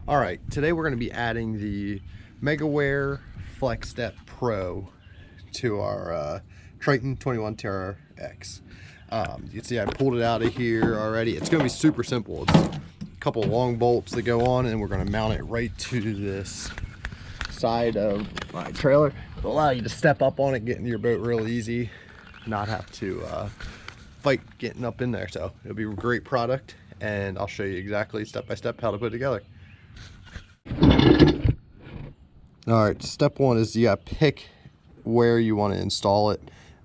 All right, today we're going to be adding the MegaWare FlexStep Pro to our Triton 21 TRX. You can see I pulled it out of here already. It's going to be super simple. It's a couple long bolts that go on, and we're going to mount it right to this side of my trailer. It'll allow you to step up on it, get into your boat real easy, not have to fight getting up in there. So it'll be a great product, and I'll show you exactly step by step how to put it together. Alright, step one is you gotta pick where you want to install it.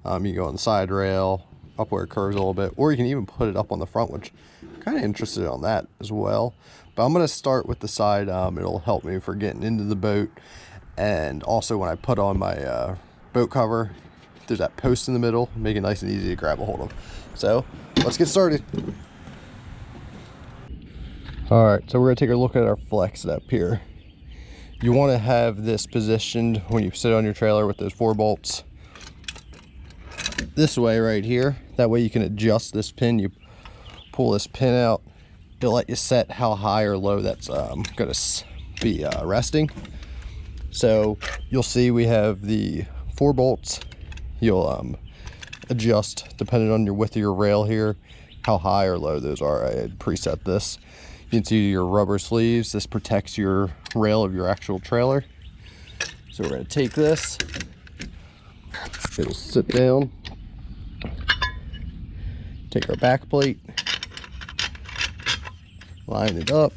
You go on the side rail, up where it curves a little bit, or you can even put it up on the front, which I'm kind of interested on that as well. But I'm going to start with the side. It'll help me for getting into the boat, and also when I put on my boat cover, there's that post in the middle, make it nice and easy to grab a hold of. So let's get started. Alright, so we're going to take a look at our FlexStep here. You want to have this positioned when you sit on your trailer with those 4 bolts this way right here. That way you can adjust this pin. You pull this pin out, it'll let you set how high or low that's going to be resting. So you'll see we have the 4 bolts. You'll adjust depending on your width of your rail here, how high or low those are. I had preset this. You can see your rubber sleeves. This protects your rail of your actual trailer. So we're going to take this. It'll sit down. Take our back plate. Line it up.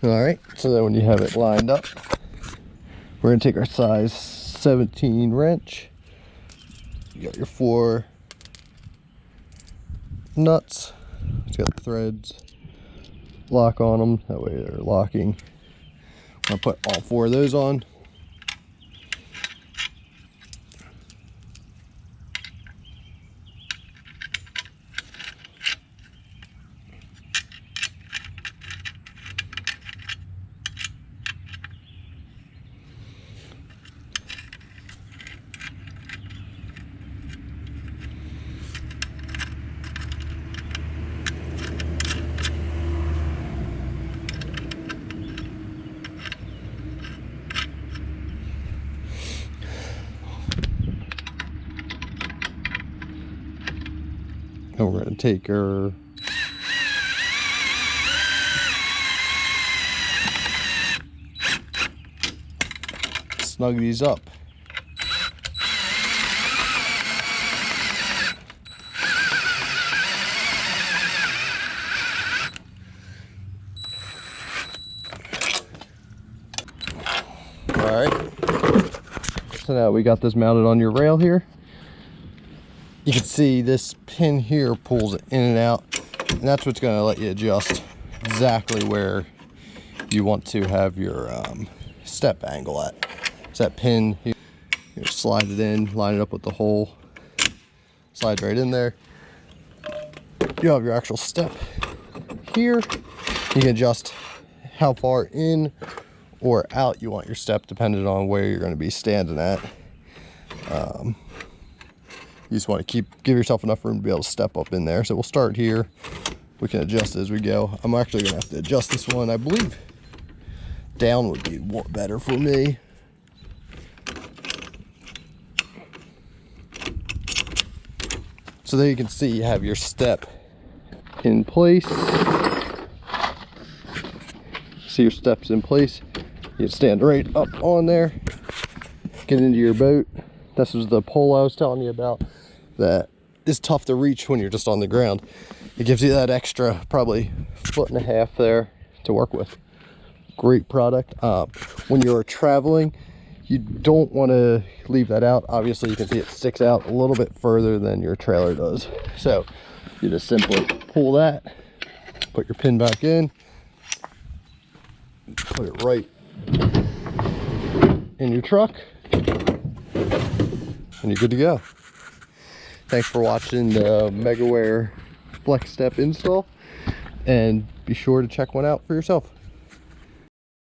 All right, so then when you have it lined up, we're gonna take our size 17 wrench. You got your 4 nuts. It's got the threads, lock on them, that way they're locking. I'm gonna put all 4 of those on. And we're going to take our snug these up. All right. So now we got this mounted on your rail here. You can see this pin here pulls it in and out, and that's what's going to let you adjust exactly where you want to have your step angle at. So that pin, you slide it in, line it up with the hole, slides right in there. You have your actual step here. You can adjust how far in or out you want your step depending on where you're going to be standing at. You just want to give yourself enough room to be able to step up in there. So we'll start here. We can adjust as we go. I'm actually going to have to adjust this one. I believe down would be better for me. So there you can see you have your step in place. See your steps in place. You stand right up on there. Get into your boat. This was the pole I was telling you about that is tough to reach when you're just on the ground. It gives you that extra probably 1.5 feet there to work with. Great product. When you're traveling, you don't want to leave that out. Obviously you can see it sticks out a little bit further than your trailer does. So you just simply pull that, put your pin back in, put it right in your truck, and you're good to go. Thanks for watching the MegaWare FlexStep install, and be sure to check one out for yourself.